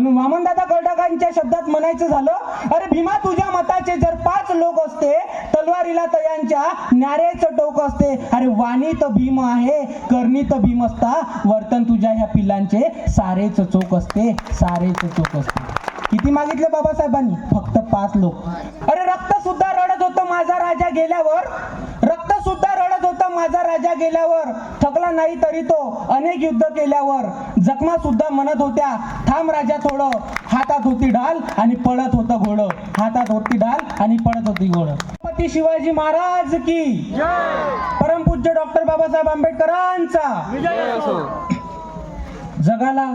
म्हणून वामनदादा कर्डकांच्या शब्दात म्हणायचं झालं, अरे भीमा तुझ्या मताचे जर 5 लोक असते, तलवारीला तयांच्या न्याऱ्याचं टोक असते. अरे वाणी तर भीम आहे, करणी तर भीम असता, वर्तन तुझ्या ह्या पिल्लांचे सारेच चोख असते, सारेच चोख असते. किती मागितले बाबासाहेबांनी? फक्त 5 लोक. अरे रक्त सुद्धा रडत होतं माझा राजा गेल्यावर, रक्त सुद्धा रडत होतं माझा राजा गेल्यावर, थकला नाही तरी तो अनेक युद्ध केल्यावर, जखमा सुद्धा म्हणत होत्या थांब राजा थोडं, हातात होती ढाल आणि पळत होतं घोडं, हातात होती ढाल आणि पळत होती घोडं. छत्रपती शिवाजी महाराज की परमपूज्य डॉक्टर बाबासाहेब आंबेडकरांचा जगाला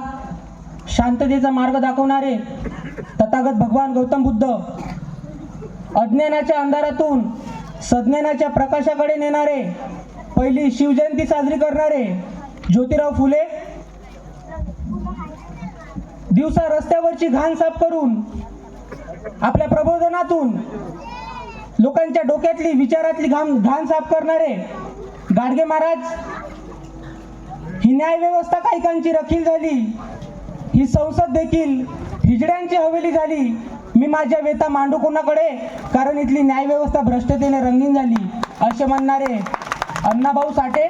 शांततेचा मार्ग दाखवणारे तथागत भगवान गौतम बुद्ध, अज्ञानाच्या अंधारातून सज्ञानाच्या प्रकाशाकडे नेणारे, पहिली शिवजयंती साजरी करणारे ज्योतिराव फुले, दिवसा रस्त्यावरची घाण साफ करून आपल्या प्रबोधनातून लोकांच्या डोक्यातली विचारातली घाण साफ करणारे गाडगे महाराज, ही न्याय व्यवस्था काहीकांची रखील झाली, ही संसद देखील हिजड्यांची हवेली झाली, मी माझ्या व्यथा मांडू कोणाकडे, कारण इथली न्याय व्यवस्था भ्रष्टतेने रंगीन झाली, असे म्हणणारे अण्णाभाऊ साठे,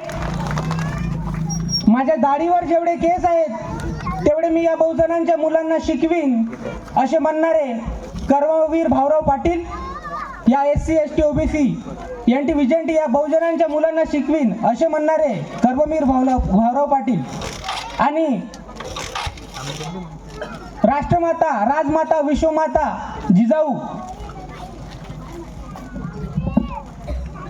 माझ्या दाढीवर जेवढे केस आहेत तेवढे मी या बहुजनांच्या मुलांना शिकवीन, असे म्हणणारे कर्मवीर भाऊराव पाटील, या SC ST OBC NT विजंटी या बहुजनांच्या मुलांना शिकवीन, असे म्हणणारे कर्मवीर भाऊराव पाटील. आणि राष्ट्रमाता, राजमाता, विश्वमाता जिजाऊ,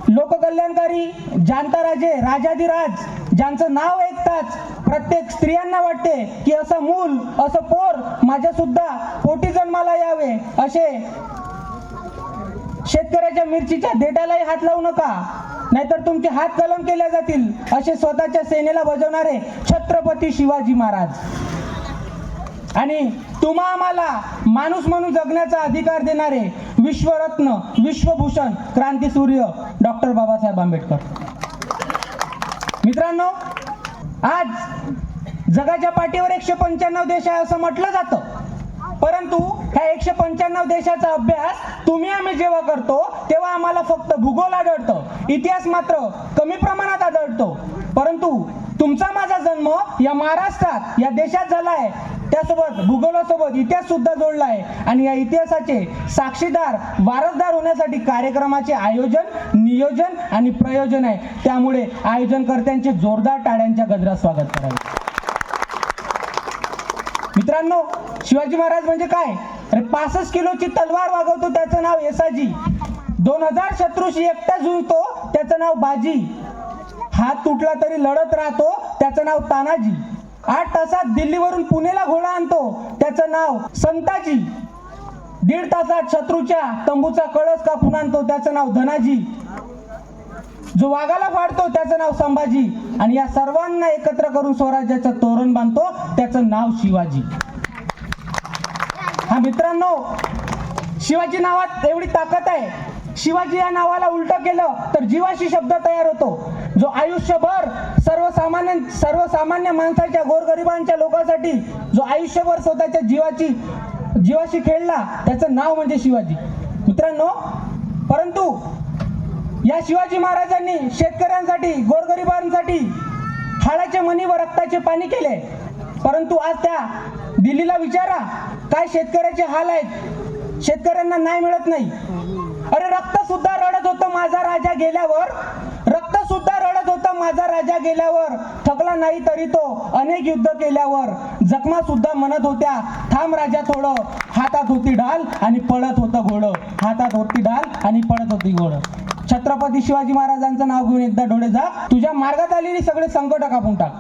लोककल्याणकारी जानता राजे, राजाधिराज, ज्यांचं नाव ऐकताच प्रत्येक स्त्रियांना वाटते की असं मूल, असं पोर माझ्या सुद्धा पोटी जन्माला यावे, असे शेतकऱ्याच्या मिरचीच्या देठालाही हात लावू नका, नाहीतर तुमचे हात कलम केले जातील, असे स्वतःच्या सेनेला बजावणारे छत्रपती शिवाजी महाराज. आणि तुम्हा आम्हाला माणूस म्हणून जगण्याचा अधिकार देणारे विश्वरत्न, विश्वभूषण, क्रांतीसूर्य डॉक्टर बाबासाहेब आंबेडकर. मित्रांनो, आज जगाच्या पाठीवर 195 देश आहे असं म्हटलं जातं, परंतु ह्या 195 देशाचा अभ्यास तुम्ही आम्ही जेव्हा करतो तेव्हा आम्हाला फक्त भूगोल आढळतं, इतिहास मात्र कमी प्रमाणात आढळतो. परंतु तुमचा माझा जन्म या महाराष्ट्रात, या देशात झालाय, त्यासोबत भूगोलासोबत इतिहास सुद्धा जोडला आहे. आणि या इतिहासाचे साक्षीदार, वारसदार होण्यासाठी कार्यक्रमाचे आयोजन, नियोजन आणि प्रयोजन आहे. त्यामुळे आयोजनकर्त्यांचे जोरदार टाळ्यांच्या गजरात स्वागत करावे. मित्रांनो, शिवाजी महाराज म्हणजे काय? अरे 65 किलोची तलवार वागवतो त्याचं नाव येसाजी, 2000 शत्रूशी एकटा झुंजतो त्याचं नाव बाजी, हात तुटला तरी लढत राहतो त्याचं नाव तानाजी, 8 तासात दिल्लीवरून पुणेला घोडा आणतो त्याचं नाव संताजी, 1.5 तासात शत्रूच्या तंबूचा कळस कापून आणतो त्याचं नाव धनाजी, जो वाघाला फाडतो त्याचं नाव संभाजी, आणि या सर्वांना एकत्र करून स्वराज्याचं तोरण बांधतो त्याचं नाव शिवाजी. हा मित्रांनो, शिवाजी नावात एवढी ताकद आहे. शिवाजी या नावाला उलट केलं तर जीवाशी शब्द तयार होतो, जो आयुष्यभर सर्वसामान्य माणसाच्या, गोरगरिबांच्या लोकांसाठी जो आयुष्यभर स्वतःच्या जीवाशी खेळला त्याचं नाव म्हणजे शिवाजी. मित्रांनो, परंतु या शिवाजी महाराजांनी शेतकऱ्यांसाठी, गोरगरिबांसाठी हाडाचे मणी व रक्ताचे पाणी केले. परंतु आज त्या दिल्लीला विचारा, काय शेतकऱ्याचे हाल आहेत, शेतकऱ्यांना न्याय मिळत नाही. अरे रक्त सुद्धा रडत होतं माझा राजा गेल्यावर, रक्त सुद्धा रडत होतं माझा राजा गेल्यावर, थकला नाही तरी तो अनेक युद्ध केल्यावर, जखमा सुद्धा म्हणत होत्या थांब राजा थोडं, हातात होती ढाल आणि पळत होतं घोडं, हातात होती ढाल आणि पळत होती घोडं. छत्रपती शिवाजी महाराजांचं नाव घेऊन एकदा डोळे झाक, तुझ्या मार्गात आलेली सगळे संकट कापून टाक.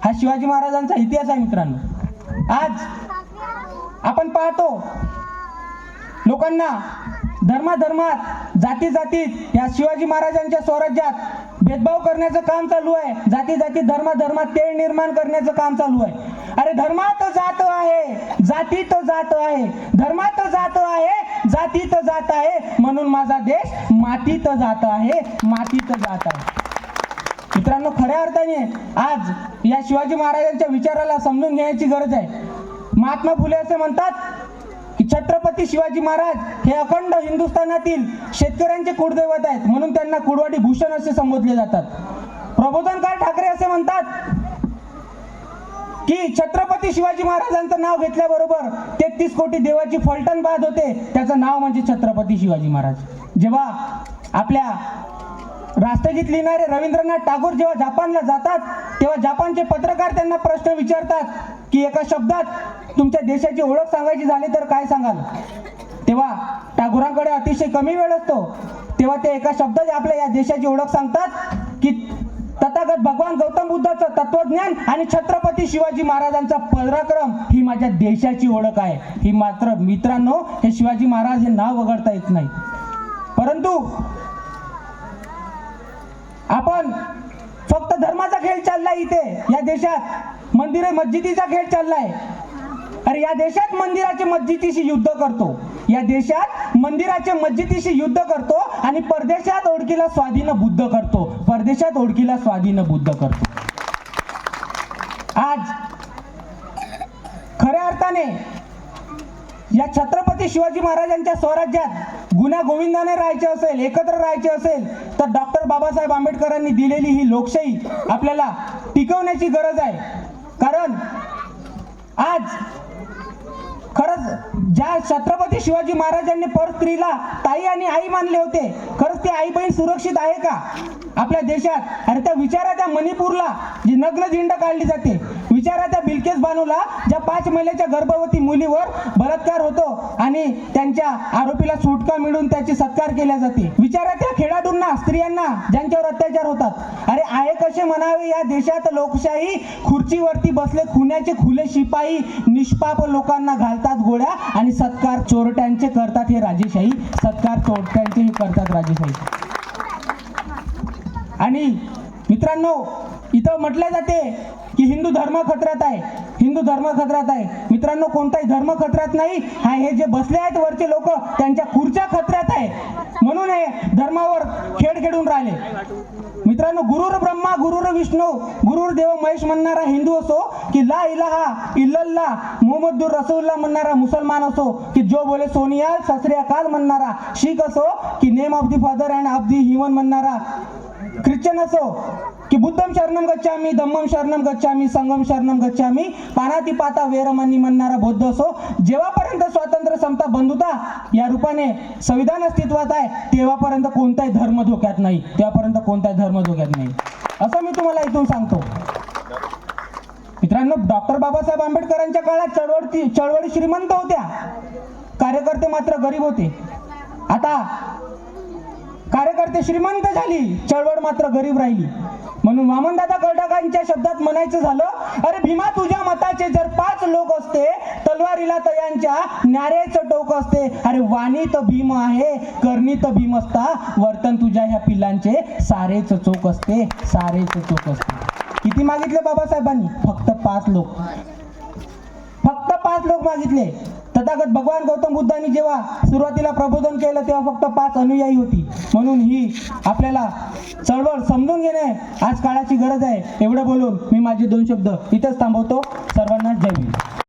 हा शिवाजी महाराजांचा इतिहास आहे. मित्रांनो, आज आपण पाहतो लोकांना धर्मात, जातीत या शिवाजी महाराजांच्या स्वराज्यात भेदभाव करण्याचं काम चालू आहे. जातीत धर्मात तेढ निर्माण करण्याचं काम चालू आहे. अरे धर्मात जात आहे, जातीत जात आहे, धर्मात जात आहे, जातीत जात आहे, म्हणून माझा देश मातीत जात आहे, मातीत जात आहे. मित्रांनो, खऱ्या अर्थाने आज या शिवाजी महाराजांच्या विचाराला समजून घेण्याची गरज आहे. महात्मा फुले असे म्हणतात की छत्रपती शिवाजी महाराज हे अखंड हिंदुस्थानातील शेतकऱ्यांचे कुळदैवत आहेत, म्हणून त्यांना कुळवाडी भूषण असे संबोधले जातात. प्रबोधनकार ठाकरे असे म्हणतात की छत्रपती शिवाजी महाराजांचं नाव घेतल्याबरोबर 33 कोटी देवाची फलटण बाद होते, त्याचं नाव म्हणजे छत्रपती शिवाजी महाराज. जेव्हा आपल्या राष्ट्रगीत लिहिणारे रवींद्रनाथ टागोर जेव्हा जापानला जातात, तेव्हा जापानचे पत्रकार त्यांना प्रश्न विचारतात की एका शब्दात तुमच्या देशाची ओळख सांगायची झाली तर काय सांगाल. तेव्हा टागोरांकडे अतिशय कमी वेळ असतो, तेव्हा ते एका शब्दात आपल्या या देशाची ओळख सांगतात की तथागत भगवान गौतम बुद्धाचं तत्वज्ञान आणि छत्रपती शिवाजी महाराजांचा पराक्रम ही माझ्या देशाची ओळख आहे. ही मात्र मित्रांनो, हे शिवाजी महाराज हे नाव वगळता येत नाही. परंतु आपण फक्त धर्माचा खेळ चाललाय इथे या देशात, मंदिरे मस्जिदीचा खेळ चाललाय. अरे या देशात मंदिराचे मस्जिदीशी युद्ध करतो, या देशात मंदिराचे मस्जिदीशी युद्ध करतो आणि परदेशात ओळखीला स्वाधीन बुद्ध करतो, परदेशात ओळखीला स्वाधीन बुद्ध करतो. आज खऱ्या अर्थाने या छत्रपती शिवाजी महाराजांच्या स्वराज्यात गुण्या गोविंदाने राहायचे असेल, एकत्र राहायचे असेल, तर डॉक्टर बाबासाहेब आंबेडकरांनी दिलेली ही लोकशाही आपल्याला टिकवण्याची गरज आहे. कारण आज खरंच ज्या छत्रपती शिवाजी महाराजांनी पर स्त्रीला ताई आणि आई मानले होते, खरंच ती आई बहीण सुरक्षित आहे का आपल्या देशात? अरे त्या विचारा त्या मणिपूरला जी नग्न झिंड काढली जाते, विचारा त्या बिल्किस बानूला ज्या 5 महिन्याच्या गर्भवती मुलीवर बलात्कार होतो आणि त्यांच्या आरोपीला सुटका मिळून त्याची सत्कार केला जाते, विचारा त्या खेळाडूंना, स्त्रियांना ज्यांच्यावर अत्याचार होतात. अरे आहे कसे म्हणावे या देशात लोकशाही, खुर्चीवरती बसले खुन्याचे खुले शिपाई, निष्पाप लोकांना घालतात गोळ्या आणि सत्कार चोरट्यांचे करतात हे राजेशाही, सत्कार चोरट्यांचे हे करतात राजेशाही. आणि मित्रांनो, इथं म्हटले जाते की हिंदू धर्म खतऱ्यात आहे, हिंदू धर्म खतऱ्यात आहे. मित्रांनो, कोणताही धर्म खतऱ्यात नाही, हे जे बसले आहेत वरचे लोक त्यांच्या खुर्च्या खतऱ्यात आहे, म्हणून हे धर्मावर खेळ खेळून राहिले. मित्रांनो, गुरुर ब्रह्मा गुरुर विष्णू गुरुर देव महेश म्हणणारा हिंदू असो की ला इलाहा इल्लल्लाह मुहम्मदुर रसूलुल्लाह म्हणणारा मुसलमान असो की जो बोले सोनिया सत श्री अकाल म्हणणारा शीख असो की name of the father and of the human म्हणणारा ख्रिश्चन असो की बुद्धम शरणम गच्छामी, धम्मम शरणम गच्छामी, संगम शरणम गच्छामी, पानाती पाता वेरमणी म्हणणारा बौद्ध असो, जेव्हापर्यंत स्वातंत्र्य, समता, बंधुता या रूपाने संविधान अस्तित्वात आहे, तेव्हापर्यंत कोणताही धर्म धोक्यात नाही, तेव्हापर्यंत कोणताही धर्म धोक्यात नाही, असं मी तुम्हाला इथून सांगतो. मित्रांनो, डॉक्टर बाबासाहेब आंबेडकरांच्या काळात चळवळी श्रीमंत होत्या, कार्यकर्ते मात्र गरीब होते. आता कार्यकर्ते श्रीमंत झाली, चळवळ मात्र गरीब राहिली. म्हणून वामनदादा कर्डकांच्या शब्दात म्हणायचं झालं, अरे भीमा तुझ्या मताचे जर 5 लोक असते, तलवारीला तयांच्या न्याऱ्याचं टोक असते. अरे वाणी तर भीम आहे, करणी तर भीम असता, वर्तन तुझ्या ह्या पिलांचे सारेच चोख असते, सारेच चोख असते. किती मागितले बाबासाहेबांनी? फक्त 5 लोक, फक्त 5 लोक मागितले. तथागत भगवान गौतम बुद्धांनी जेव्हा सुरुवातीला प्रबोधन केलं तेव्हा फक्त 5 अनुयायी होती. म्हणून ही आपल्याला चळवळ समजून घेणे आज काळाची गरज आहे. एवढं बोलून मी माझे 2 शब्द इथेच थांबवतो. सर्वांना जय भीम.